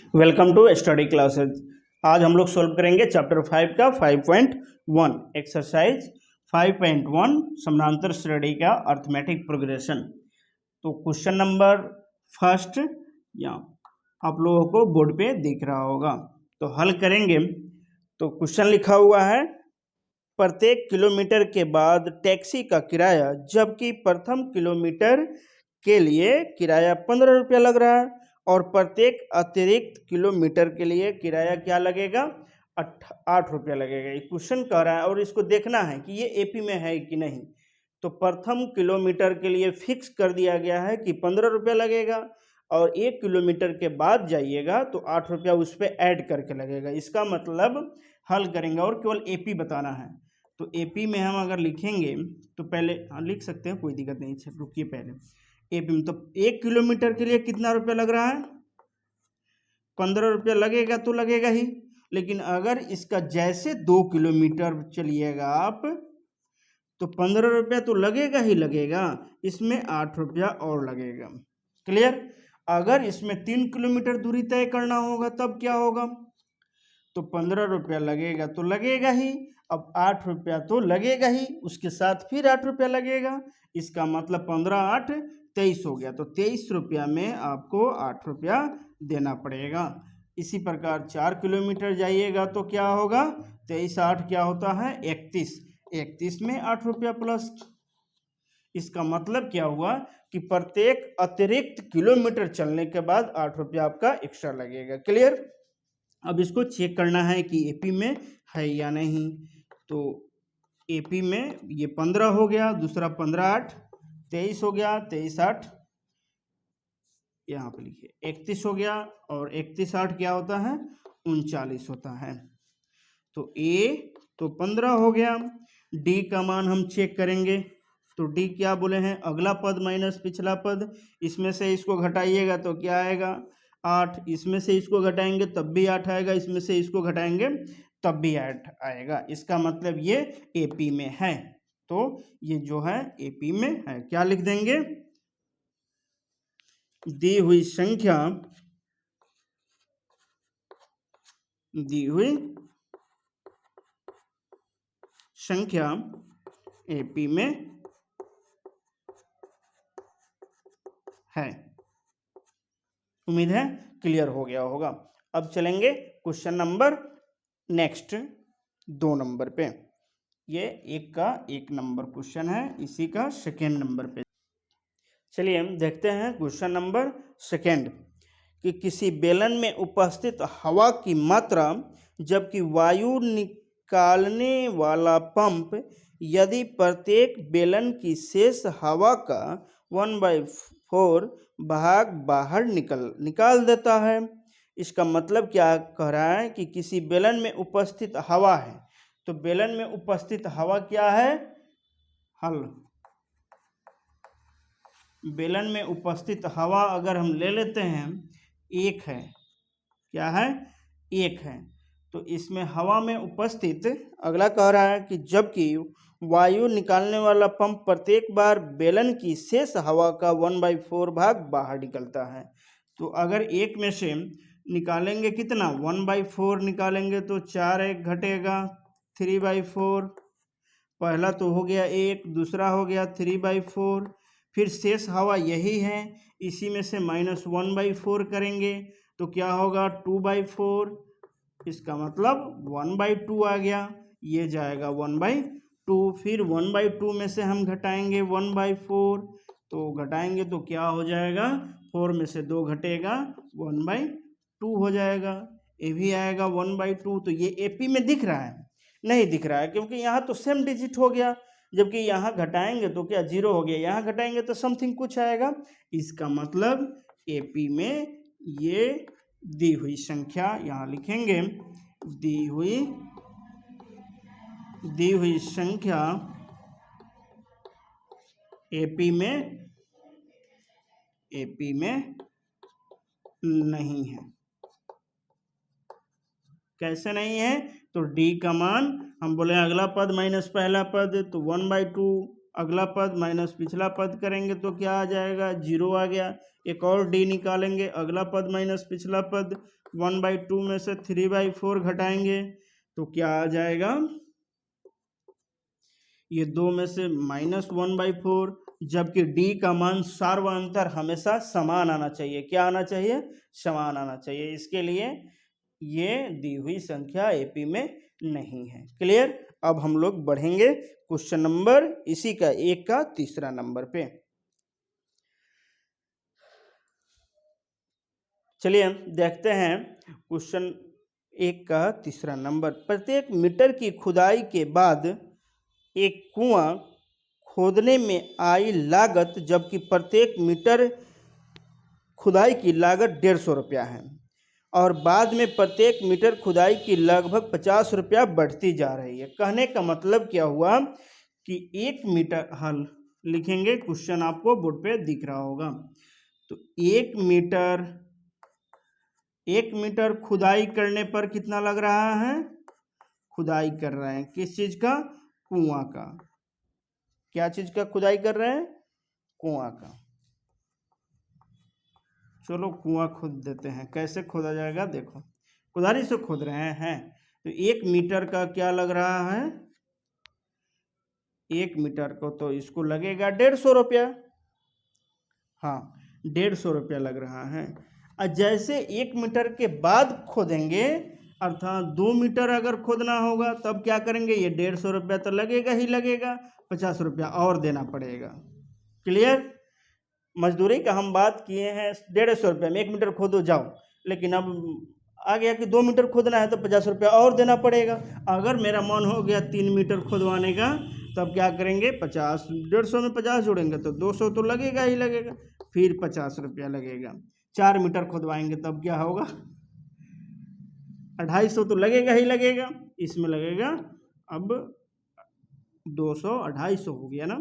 Welcome to study classes. आज हम लोग सॉल्व करेंगे चैप्टर 5 का 5.1 एक्सरसाइज 5.1 समानांतर श्रेणी का अर्थमेटिक प्रोग्रेशन। तो क्वेश्चन नंबर फर्स्ट यहाँ आप लोगों को बोर्ड पे दिख रहा होगा, तो हल करेंगे। तो क्वेश्चन लिखा हुआ है, प्रत्येक किलोमीटर के बाद टैक्सी का किराया जबकि प्रथम किलोमीटर के लिए किराया 15 रुपया लग रहा है और प्रत्येक अतिरिक्त किलोमीटर के लिए किराया क्या लगेगा, 8 रुपया लगेगा। ये क्वेश्चन कह रहा है और इसको देखना है कि ये एपी में है कि नहीं। तो प्रथम किलोमीटर के लिए फिक्स कर दिया गया है कि 15 रुपया लगेगा और 1 किलोमीटर के बाद जाइएगा तो 8 रुपया उस पर ऐड करके लगेगा। इसका मतलब हल करेंगे और केवल एपी बताना है। तो एपी में हम अगर लिखेंगे तो पहले लिख सकते हैं, कोई दिक्कत नहीं। रुकिए, पहले एपी में तो 1 किलोमीटर के लिए कितना रुपया लग रहा है, 15 रुपया लगेगा तो लगेगा ही। लेकिन अगर इसका जैसे 2 किलोमीटर चलिएगा आप तो 15 रुपया तो लगेगा ही लगेगा, इसमें 8 रुपया और लगेगा। क्लियर। अगर इसमें 3 किलोमीटर दूरी तय करना होगा तब क्या होगा, तो 15 रुपया लगेगा तो लगेगा ही, अब 8 रुपया तो लगेगा ही, उसके साथ फिर 8 रुपया लगेगा। इसका मतलब 15 8 23 हो गया, तो 23 रुपया में आपको 8 रुपया देना पड़ेगा। इसी प्रकार 4 किलोमीटर जाइएगा तो क्या होगा, 23 8 क्या होता है 31, 31 में 8 रुपया प्लस। इसका मतलब क्या हुआ कि प्रत्येक अतिरिक्त किलोमीटर चलने के बाद 8 रुपया आपका एक्स्ट्रा लगेगा। क्लियर। अब इसको चेक करना है कि एपी में है या नहीं। तो एपी में ये 15 हो गया, दूसरा 15 8 23 हो गया, 23 8 यहाँ पे लिखिए 31 हो गया और 31 8 क्या होता है 39 होता है। तो ए तो 15 हो गया। डी का मान हम चेक करेंगे तो डी क्या बोले हैं, अगला पद माइनस पिछला पद, इसमें से इसको घटाइएगा तो क्या आएगा 8, इसमें से इसको घटाएंगे तब भी 8 आएगा, इसमें से इसको घटाएंगे तब भी 8 आएगा। इसका मतलब ये एपी में है। तो ये जो है एपी में है। क्या लिख देंगे, दी हुई संख्या एपी में है। उम्मीद है क्लियर हो गया होगा। अब चलेंगे क्वेश्चन नंबर नेक्स्ट 2 नंबर पे। ये एक का 1 नंबर क्वेश्चन है, इसी का सेकेंड नंबर पे। चलिए हम देखते हैं क्वेश्चन नंबर सेकेंड कि किसी बेलन में उपस्थित हवा की मात्रा जबकि वायु निकालने वाला पंप यदि प्रत्येक बेलन की शेष हवा का 1/4 भाग बाहर निकाल देता है। इसका मतलब क्या कह रहा है कि किसी बेलन में उपस्थित हवा है, तो बेलन में उपस्थित हवा क्या है, हल बेलन में उपस्थित हवा अगर हम ले लेते हैं 1 है, क्या है 1 है, तो इसमें हवा में उपस्थित, अगला कह रहा है कि जबकि वायु निकालने वाला पंप प्रत्येक बार बेलन की शेष हवा का 1/4 भाग बाहर निकलता है। तो अगर 1 में से निकालेंगे कितना 1/4 निकालेंगे तो 4 1 घटेगा 3/4, पहला तो हो गया 1, दूसरा हो गया 3/4, फिर शेष हवा यही है, इसी में से -1/4 करेंगे तो क्या होगा 2/4। इसका मतलब 1/2 आ गया, ये जाएगा 1/2। फिर 1/2 में से हम घटाएंगे 1/4, तो घटाएंगे तो क्या हो जाएगा, 4 में से 2 घटेगा 1/2 हो जाएगा। ये भी आएगा 1/2। तो ये एपी में दिख रहा है, नहीं दिख रहा है क्योंकि यहाँ तो सेम डिजिट हो गया, जबकि यहाँ घटाएंगे तो क्या 0 हो गया, यहाँ घटाएंगे तो समथिंग कुछ आएगा। इसका मतलब एपी में ये दी हुई संख्या, यहाँ लिखेंगे दी हुई संख्या एपी में नहीं है। कैसे नहीं है, तो डी का मान हम बोले अगला पद माइनस पहला पद, तो 1/2 अगला पद माइनस पिछला पद करेंगे तो क्या आ जाएगा, 0 आ गया। एक और डी निकालेंगे, अगला पद माइनस पिछला पद, 1/2 में से 3/4 घटाएंगे तो क्या आ जाएगा, ये 2 में से -1/4, जबकि डी का मान सार्वअंतर हमेशा समान आना चाहिए। क्या आना चाहिए, समान आना चाहिए। इसके लिए ये दी हुई संख्या एपी में नहीं है। क्लियर। अब हम लोग बढ़ेंगे क्वेश्चन नंबर इसी का 1 का तीसरा नंबर पे। चलिए देखते हैं क्वेश्चन 1 का तीसरा नंबर। प्रत्येक मीटर की खुदाई के बाद एक कुआं खोदने में आई लागत, जबकि प्रत्येक मीटर खुदाई की लागत 150 रुपया है और बाद में प्रत्येक मीटर खुदाई की लगभग 50 रुपया बढ़ती जा रही है। कहने का मतलब क्या हुआ कि 1 मीटर, हल लिखेंगे, क्वेश्चन आपको बोर्ड पे दिख रहा होगा। तो 1 मीटर खुदाई करने पर कितना लग रहा है, खुदाई कर रहे हैं किस चीज का, कुआं का। क्या चीज का खुदाई कर रहे हैं, कुआं का। चलो कुआं खोद देते हैं, कैसे खोदा जाएगा, देखो कुदारी से खोद रहे हैं। तो 1 मीटर का क्या लग रहा है, 1 मीटर को तो इसको लगेगा 150 रुपया। हाँ 150 रुपया लग रहा है। और जैसे 1 मीटर के बाद खोदेंगे, अर्थात 2 मीटर अगर खोदना होगा तब क्या करेंगे, ये 150 रुपया तो लगेगा ही लगेगा, 50 रुपया और देना पड़ेगा। क्लियर। मजदूरी का हम बात किए हैं 150 रुपये में, 1 मीटर खोदो जाओ, लेकिन अब आ गया कि 2 मीटर खोदना है तो 50 रुपया और देना पड़ेगा। अगर मेरा मन हो गया 3 मीटर खोदवाने का, तब क्या करेंगे, 50, 150 में 50 जोड़ेंगे तो 200 तो लगेगा ही लगेगा, फिर 50 रुपया लगेगा। 4 मीटर खोदवाएंगे तब क्या होगा, 250 तो लगेगा ही लगेगा, इसमें लगेगा अब 200, 250 हो गया ना,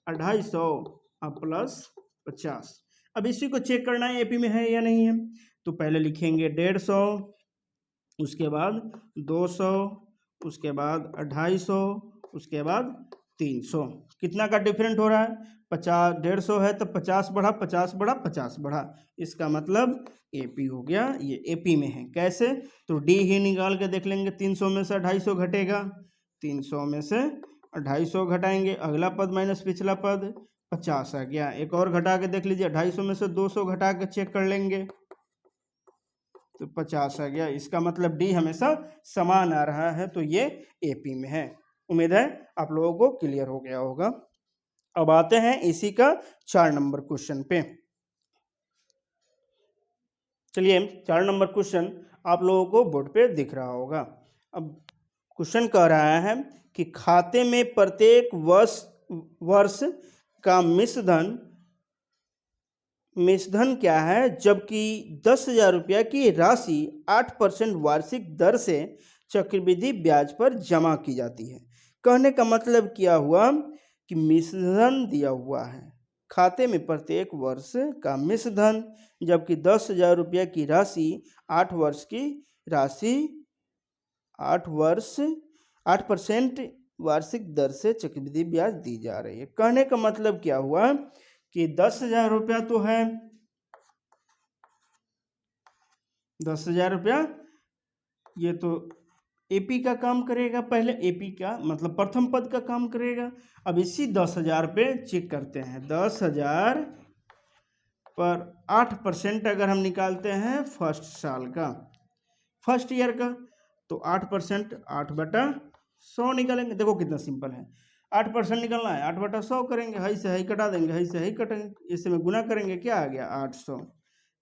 250 अब प्लस 50। अब इसी को चेक करना है एपी में है या नहीं है। तो पहले लिखेंगे 150, उसके बाद 200, उसके बाद 250, उसके बाद 300। कितना का डिफरेंट हो रहा है, 50, 150 है तो 50 बढ़ा, 50 बढ़ा, 50 बढ़ा, इसका मतलब एपी हो गया, ये एपी में है। कैसे, तो डी ही निकाल के देख लेंगे, 300 में से 250 घटेगा, 300 में से 250 घटाएंगे, अगला पद माइनस पिछला पद, 50 आ गया। एक और घटा के देख लीजिए, 250 में से 200 घटा के चेक कर लेंगे तो 50 आ गया। इसका मतलब डी हमेशा समान आ रहा है, तो ये एपी में है। उम्मीद है आप लोगों को क्लियर हो गया होगा। अब आते हैं इसी का 4 नंबर क्वेश्चन पे। चलिए 4 नंबर क्वेश्चन आप लोगों को बोर्ड पे दिख रहा होगा। अब क्वेश्चन कह रहा है कि खाते में प्रत्येक वर्ष का मिश्रधन क्या है, जबकि 10,000 रुपया की राशि 8% वार्षिक दर से चक्रवृद्धि ब्याज पर जमा की जाती है। कहने का मतलब क्या हुआ कि मिश्रधन दिया हुआ है, खाते में प्रत्येक वर्ष का मिश्रधन, जबकि 10,000 रुपया की राशि 8 वर्ष की राशि 8% वार्षिक दर से चक्रवृद्धि ब्याज दी जा रही है। कहने का मतलब क्या हुआ कि 10,000 रुपया तो है, 10,000 रुपया ये तो एपी का काम करेगा, पहले एपी का मतलब प्रथम पद का काम करेगा। अब इसी 10,000 पे चेक करते हैं, 10,000 पर 8% अगर हम निकालते हैं फर्स्ट साल का, फर्स्ट ईयर का, तो 8%, 8/100 निकालेंगे। देखो कितना सिंपल है, 8% निकालना है, 8/100 करेंगे, हई से हई कटा देंगे, हई से हई कटेंगे, इससे में गुना करेंगे, क्या आ गया 800,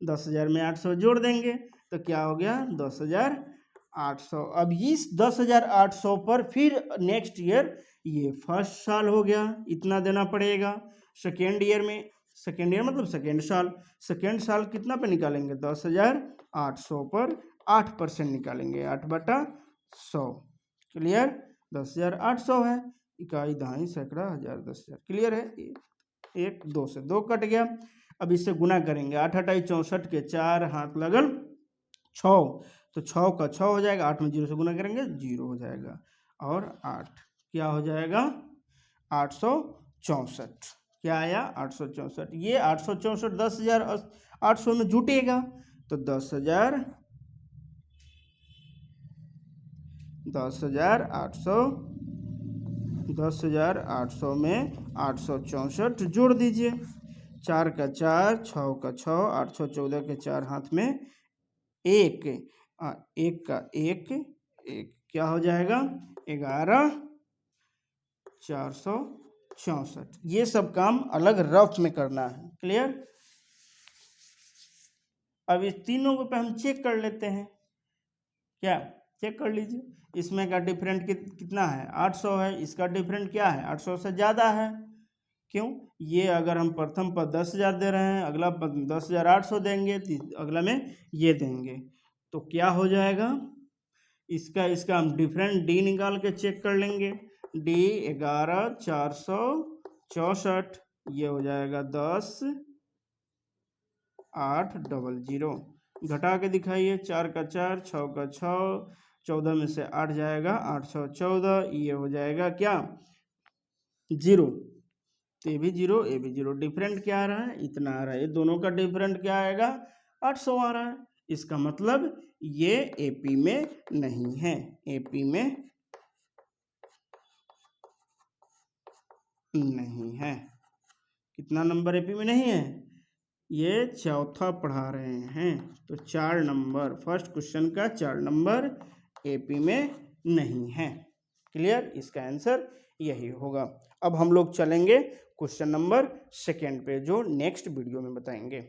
10,000 में 800 जोड़ देंगे तो क्या हो गया 10,800। अब इस 10,800 पर फिर नेक्स्ट ईयर, ये फर्स्ट साल हो गया, इतना देना पड़ेगा। सेकेंड ईयर में, सेकेंड ईयर मतलब सेकेंड साल, सेकेंड साल कितना पे निकालेंगे, 10,800 पर 8% निकालेंगे, 8/100। क्लियर। 10,800 है, इकाई दहाई सैकड़ा हजार 10,000। क्लियर है, 1 2 से 2 कट गया। अब इससे गुना करेंगे, 8 8 64 के 4 हाथ लगल 6, तो 6 का 6 हो जाएगा, 8 में 0 से गुना करेंगे 0 हो जाएगा, और 8 क्या हो जाएगा 800 864। क्या आया? 864। ये 864 10,800 में जुटेगा तो 10,800 में 864 जोड़ दीजिए। 4 का 4, 6 का 6, 814 के 4 हाथ में 1, 1 का 1, क्या हो जाएगा? 11,464। ये सब काम अलग रफ में करना है। क्लियर? अब इस तीनों को पे हम चेक कर लेते हैं। क्या? चेक कर लीजिए। इसमें का डिफरेंट कितना है? 800 है। इसका डिफरेंट क्या है? 800 से ज़्यादा है। क्यों? ये अगर हम प्रथम पर 10,000 दे रहे हैं, अगला पर 10,800 देंगे, अगला में ये देंगे, तो क्या हो जाएगा? इसका हम डिफरेंट डी निकाल के चेक कर लेंगे। डी 11,464, ये हो जाएगा 10,800। घटा के दिखाइए। 4 का 4, 6 का 6, 14 में से 8 जाएगा 814, ये हो जाएगा क्या? 0। तो ये भी 0, ये भी 0। डिफरेंट क्या आ रहा है? इतना आ रहा है। ये दोनों का डिफरेंट क्या आएगा? 800 आ रहा है। इसका मतलब ये एपी में नहीं है। एपी में नहीं है। कितना नंबर एपी में नहीं है? ये चौथा पढ़ा रहे हैं तो 4 नंबर, फर्स्ट क्वेश्चन का 4 नंबर एपी में नहीं है। क्लियर? इसका आंसर यही होगा। अब हम लोग चलेंगे क्वेश्चन नंबर 2 पे, जो नेक्स्ट वीडियो में बताएंगे।